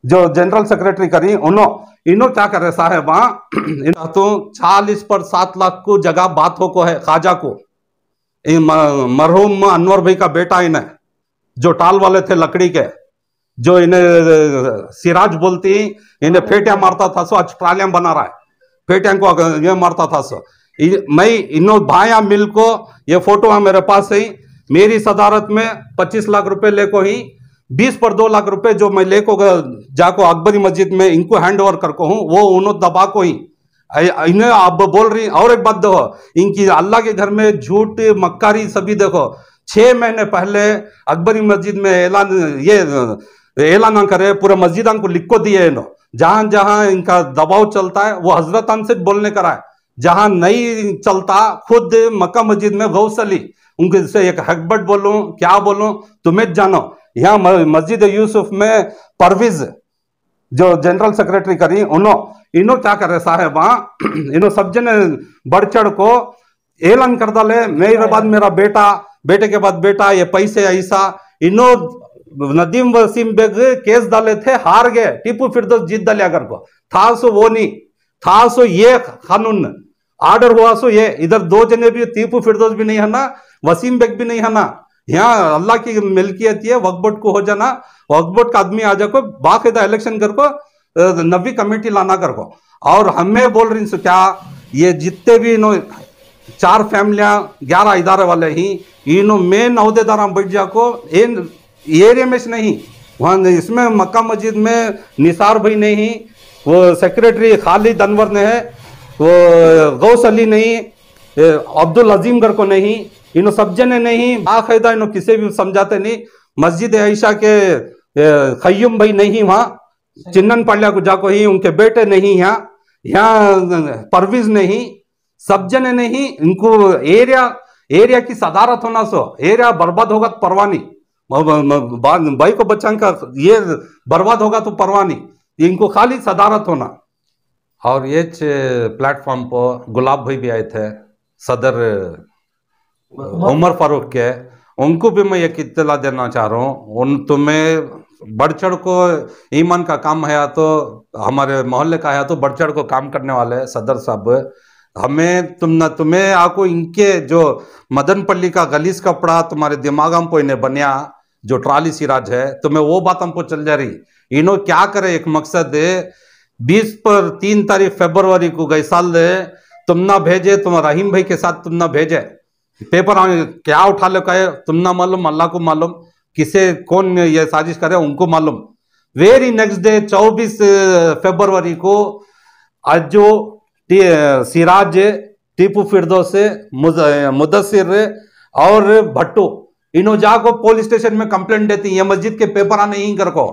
जो जनरल सेक्रेटरी करी, इन्हों क्या करे साहेब, तो 40 पर 7 लाख को जगह बात हो को है खाजा को, मरहूम अनवर भाई का बेटा इन्हें जो टाल वाले थे लकड़ी के, जो इन्हें सिराज बोलती, इन्हें फेटिया मारता था सो, आज ट्रालियां बना रहा है, फेटिया को ये मारता था सो। मैं इन्हों भाया मिल को, ये फोटो है मेरे पास ही, मेरी सदारत में 25 लाख रुपए लेको ही, 20 पर 2 लाख रुपए जो मैं लेको जाको अकबरी मस्जिद में इनको हैंड ओवर करको हूँ, वो उन्होंने दबा को ही इन्हें अब बोल रही। और एक बात देखो, इनकी अल्लाह के घर में झूठ मक्कारी सभी देखो। 6 महीने पहले अकबरी मस्जिद में ऐलान करे, पूरे मस्जिद को लिख को दिए, जहां जहां इनका दबाव चलता है वो हजरत से बोलने करा है, जहां नहीं चलता खुद मक्का मस्जिद में गौसली उनके से एक हकबट बोलूं क्या बोलूं तुम्हें जानो। यहाँ मस्जिद यूसुफ में परवीज जो जनरल सेक्रेटरी करी, इन्हों क्या करे साहेब, इन्हों सब जने बढ़ चढ़ को ऐलान कर डाले, मेरे बाद मेरा बेटा, बेटे के बाद बेटा, ये पैसे ऐसा। इन्हों नदीम वसीम बेग केस डाले थे, हार गए, टीपू फिरदौस जीत डाले, अगर को था सो वो नहीं था सो, ये कानून आर्डर हुआ सो, ये इधर 2 जने भी, टीपू फिरदौस भी नहीं है ना, वसीम बेग भी नहीं है ना। यहाँ अल्लाह की मिल्कियत है, वक्फ बोर्ड को हो जाना, वक्फ बोर्ड का आदमी आ जाको, बाकायदा इलेक्शन कर को, नबी कमेटी लाना कर को। और हमें बोल रही सो क्या, ये जितने भी 4 फैमिलियां 11 इदारे वाले ही, इन्हों मेन अहदेदार बैठ जाको, एरिया में से नहीं, वहाँ इसमें मक्का मस्जिद में निसार भाई नहीं, वो सेक्रेटरी खालिद अनवर ने है, वो गौस अली नहीं, अब्दुल अजीम घर को नहीं, इन्हों सब जने नहीं, बाकायदा इन्हों किसी भी समझाते नहीं। मस्जिद आयशा के खय्युम भाई नहीं, वहाँ चिन्नन पालिया को जाको ही, उनके बेटे नहीं, यहाँ परवीज नहीं, सब जने नहीं। इनको एरिया की सदारत होना सो, एरिया बर्बाद होगा तो परवाह नहीं, भाई को बच्चा का ये बर्बाद होगा तो परवाह नहीं, इनको खाली सदारत होना। और ये प्लेटफॉर्म पर गुलाब भाई भी आए थे, सदर उमर फारूक के, उनको भी मैं एक इत्तला देना चाह रहा हूँ। उन तुम्हें बढ़ चढ़ को ईमान का काम है, तो हमारे मोहल्ले का है, तो बढ़ चढ़ को काम करने वाले सदर साहब, हमें तुम्हें आको इनके जो मदनपल्ली का गलीस कपड़ा तुम्हारे दिमाग में को इन्हें बनिया, जो ट्राली सिराज है, तुम्हें वो बात हमको चल जा रही। इन्हों क्या करे, एक मकसद है, 20 पर 3 तारीख फरवरी को गए साल तुम ना भेजे, तुम रहीम भाई के साथ तुम ना भेजे, पेपर क्या उठा लो कहे, तुम ना मालूम, अल्लाह को मालूम, किसे कौन ये साजिश करे उनको मालूम। वेरी नेक्स्ट डे 24 फरवरी को आज जो सिराज टीपू फिरदौस से मुदस्सिर और भट्टू, इन्हों जाको पुलिस स्टेशन में कंप्लेंट देती ये मस्जिद के पेपर आने ही कर को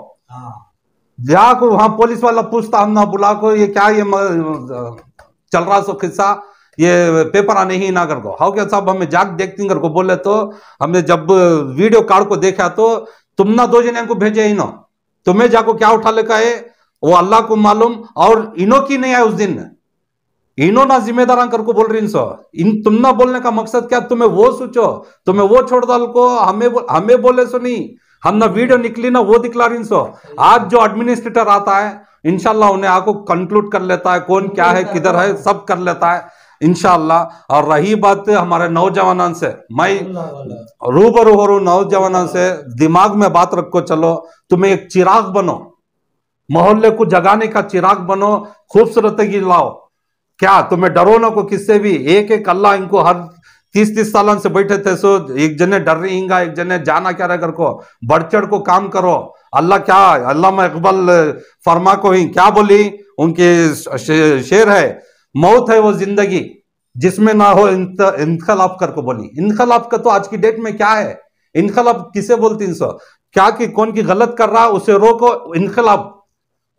जाको वहां पुलिस वाला पूछता हम ना बुला को ये क्या ये चल रहा सो किस्सा ये पेपर आने ही ना कर को हाउ क्या साहब हमें जाग देखती कर को बोले तो हमने जब वीडियो कार्ड को देखा तो तुम ना 2 जने को भेजे इनो तुम्हें जाको क्या उठा लेका है वो अल्लाह को मालूम और इनो की नहीं आए उस दिन इनो ना जिम्मेदार कर को बोल रही सो इन तुम ना बोलने का मकसद क्या तुम्हें वो सोचो तुम्हें वो छोड़ डाल को हमें बोले सो नहीं हम ना वीडियो निकली ना वो दिखला रही सो आज जो एडमिनिस्ट्रेटर आता है इंशाल्लाह उन्हें आको कंक्लूड कर लेता है कौन क्या है किधर है सब कर लेता है इंशाल्लाह। और रही बात हमारे नौजवानों से मैं रूबरू हो नौजवानों से दिमाग में बात रखो चलो तुम्हें एक चिराग बनो मोहल्ले को जगाने का चिराग बनो खूबसूरती लाओ क्या तुम्हें डरो ना को किससे भी एक एक अल्लाह इनको हर 30-30 साल से बैठे थे सो एक जने डर रही हिंगा एक जने जाना क्या रह कर को बढ़ चढ़ को काम करो अल्लाह क्या अल्लामा इकबाल फरमा को ही क्या बोली उनके शेर है मौत है वो जिंदगी जिसमें ना हो इनकलाब कर को बोली इनकलाब का तो आज की डेट में क्या है इनकलाब किसे बोलती इनसे क्या कि कौन की गलत कर रहा उसे रोको इनकलाब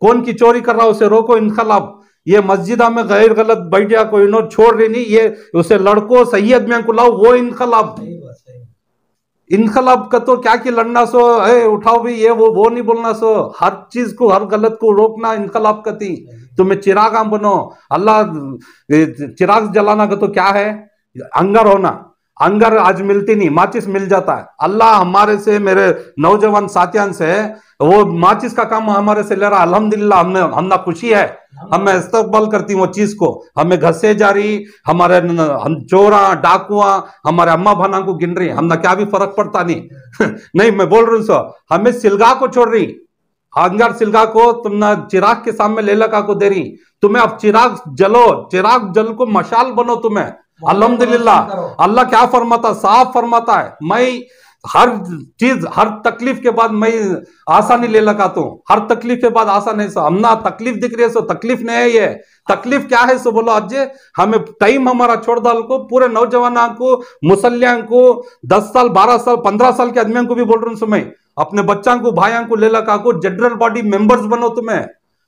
कौन की चोरी कर रहा उसे रोको इनकलाब ये मस्जिदा में गैर गलत बैठ गया कोई नो छोड़ रही नहीं ये उसे लड़को सही आदमी को लाओ वो इनकलाब इनकलाब का तो क्या कि लड़ना सो उठाओ भी ये वो नहीं बोलना सो हर चीज को हर गलत को रोकना इनकलाब का थी तुम्हें चिराग बनो अल्लाह चिराग जलाना का तो क्या है अंगर होना अंगर आज मिलती नहीं माचिस मिल जाता है अल्लाह हमारे से मेरे नौजवान साथियां से वो माचिस का काम हमारे से ले रहा अल्हम्दुलिल्लाह हमने खुशी है हमें इस्तकबाल करती वो चीज को हमें घसे जा रही हमारे हम चोरा डाकुआ हमारे अम्मा भाना को गिन रही हमने क्या भी फर्क पड़ता नहीं नहीं मैं बोल रही हूँ सो हमें सिलगा को छोड़ रही अंगार सिलगा को तुम ना चिराग के सामने ले लगा को दे रही तुम्हें अब चिराग जल को मशाल बनो तुम्हें अल्हम्दुलिल्लाह अल्लाह क्या फरमाता साफ फरमाता है मैं हर चीज हर तकलीफ के बाद मैं आसानी ले लगाता हूँ हर तकलीफ के बाद आसान है सो हमना तकलीफ दिख रही है सो तकलीफ नहीं है ये तकलीफ क्या है सो बोलो आज हमें टाइम हमारा छोड़ डाल को पूरे नौजवान को मुसल्लियां को 10 साल 12 साल 15 साल के आदमियों को भी बोल रहा हूँ मैं अपने बच्चा को भाइयों को ले लगा को जनरल बॉडी मेंबर्स बनो तुम्हें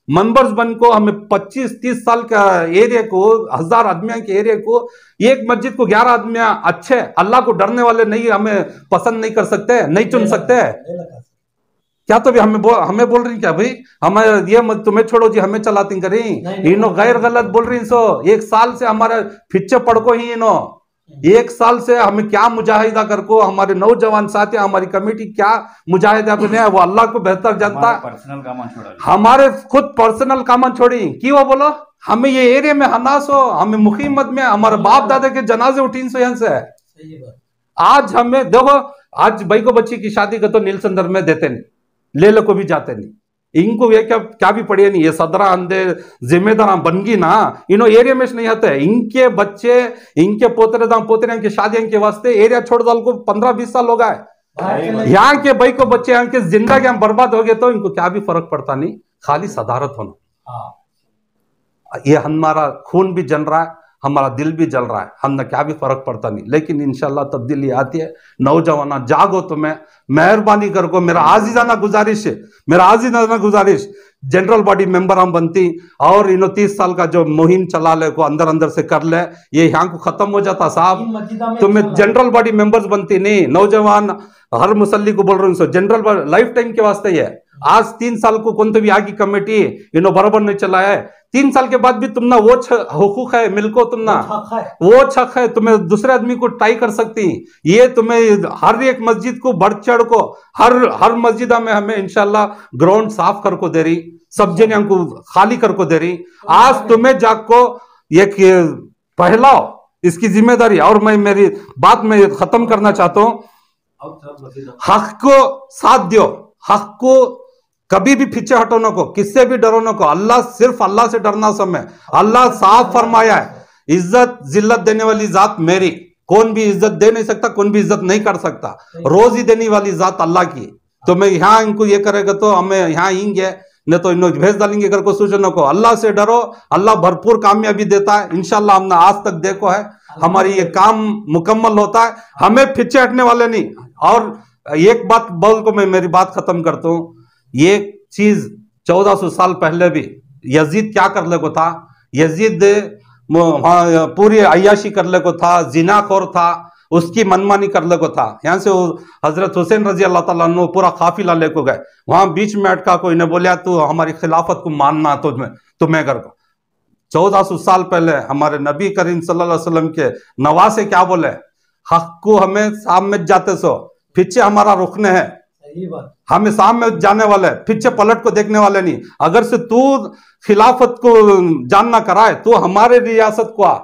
मेंबर्स बन को हमें 25-30 साल का एरिया को 1000 आदमियों के एरिया को एक मस्जिद को 11 आदमी अच्छे अल्लाह को डरने वाले नहीं हमें पसंद नहीं कर सकते नहीं चुन सकते क्या तो भी हमें बोल रही क्या भाई हमें ये तुम्हें छोड़ो जी हमें चलाती करी इनो गैर गलत बोल रही सो 1 साल से हमारे फिच्चे पड़को ही इनो 1 साल से हमें क्या मुजाहिदा कर को हमारे नौजवान साथी हमारी कमेटी क्या मुजाहिदा बने वो अल्लाह को बेहतर जानता पर्सनल काम छोड़ा हमारे खुद पर्सनल काम छोड़ी की वो बोलो हमें ये एरिया में हनास हो हमें मुखीमत में हमारे बाप दादा के जनाजे उठीन से यहाँ से आज हमें देखो आज भाई को बच्ची की शादी का तो नील संदर्भ में देते नहीं ले लो को भी जाते नहीं इनको ये क्या भी पढ़िए नहीं ये सदरा अंधे जिम्मेदार बन गई ना इनो एरिया में नहीं आते इनके बच्चे इनके पोतरे की शादियों के वास्ते एरिया छोड़ डाल को 15-20 साल हो गए यहाँ के भाई को बच्चे यहाँ के जिंदगी बर्बाद हो गए तो इनको क्या भी फर्क पड़ता नहीं खाली सदारत होना ये हमारा खून भी जल रहा है हमारा दिल भी जल रहा है हमने क्या भी फर्क पड़ता नहीं लेकिन इंशाल्लाह तब्दीली आती है नौजवाना जागो तुम्हें मेहरबानी कर को मेरा आजीजाना गुजारिश जनरल बॉडी मेंबर हम बनती और इनो 30 साल का जो मुहिम चला ले को अंदर से कर ले ये यहाँ को खत्म हो जाता साहब तुम्हें जनरल बॉडी मेंबर्स बनती नहीं नौजवान हर मुसल्ली को बोल रहे जनरल लाइफ टाइम के वास्ते ही है आज 3 साल को कौन तो भी आगे कमेटी इनो बराबर नहीं चला है 3 साल के बाद भी तुम ना वो हुकूक है मिलको तुम ना वो छक है तुम्हें दूसरे आदमी को टाई कर सकती ये तुम्हें हर एक मस्जिद को बढ़ चढ़ को हर मस्जिदा में हमें इंशाल्लाह ग्राउंड साफ कर को दे रही सब जन को खाली कर को दे रही आज तुम्हें जाग को एक पहलाओ इसकी जिम्मेदारी और मैं मेरी बात में खत्म करना चाहता हूं हक को साथ दो हक को कभी भी पीछे हटो न को किससे भी डरो न को अल्लाह सिर्फ अल्लाह से डरना समय अल्लाह साफ फरमाया है इज्जत जिल्लत देने वाली जात मेरी कौन भी इज्जत दे नहीं सकता कौन भी इज्जत नहीं कर सकता रोजी देने वाली जात अल्लाह की तो मैं यहाँ इनको ये करेगा तो हमें यहाँ आएंगे नहीं तो इन भेज डालेंगे घर को सूचना को। अल्लाह से डरो, अल्लाह भरपूर कामयाबी देता है इंशाल्लाह। हमने आज तक देखो है हमारी ये काम मुकम्मल होता है, हमें पीछे हटने वाले नहीं। और एक बात बोल को मैं मेरी बात खत्म करता हूँ, ये चीज 1400 साल पहले भी यजीद क्या कर ले को था, यजीद पूरी अय्याशी कर ले को था, जिनाखोर था, उसकी मनमानी कर ले को था। यहाँ से हजरत हुसैन रजी अल्लाह ताला अन्हु पूरा काफिला लेको गए, वहां बीच में अटका, कोई ने बोलिया तू हमारी खिलाफत को मानना तुम्हें कर को। 1400 साल पहले हमारे नबी करीम सल्लल्लाहु अलैहि वसल्लम के नवासे क्या बोले, हक को हमें सामने जाते सो, पीछे हमारा रुकने है, हमें सामने जाने वाले, पीछे पलट को देखने वाले नहीं। अगर से तू खिलाफत को जानना कराए तो हमारे रियासत को आ,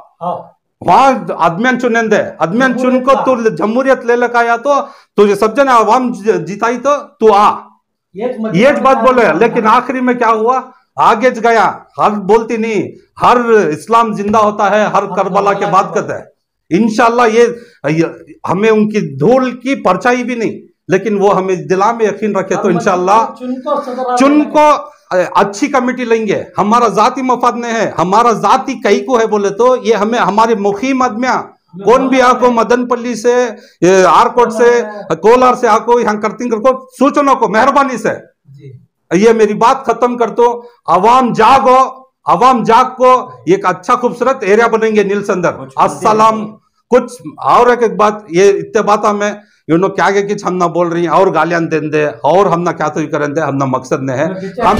वहां आदमियन चुनेंदे, आदमियन चुन को तू जमहूरियत ले लगा, या तो तुझे सब जने आवाम जिताई तो तू आ, ये बात बोले। लेकिन आखिरी में क्या हुआ, आगे गया, हर बोलती नहीं, हर इस्लाम जिंदा होता है, हर करबला के बाद कहते हैं इंशाल्लाह। ये हमें उनकी धूल की परछाई भी नहीं, लेकिन वो हमें दिला में यकीन रखे तो इंशाल्लाह चुन को अच्छी कमेटी लेंगे। हमारा जाति मफाद नहीं है, हमारा जाति कहीं को है बोले तो ये हमें हमारे मुखीम आदमिया कौन भी आको, मदनपल्ली से, आरकोट से, कोलार से आको, यहाँ करतिंग को सूचना को मेहरबानी से ये मेरी बात खत्म कर दो। अवाम जागो, अवाम जाग को एक अच्छा खूबसूरत एरिया बनेंगे नील संदर। अस्सलाम। कुछ और एक बात, ये इतने बात में क्या कि हम ना बोल रही हैं और गालियां दें दे और हम ना क्या तो करें दे, हम ना मकसद ने है हम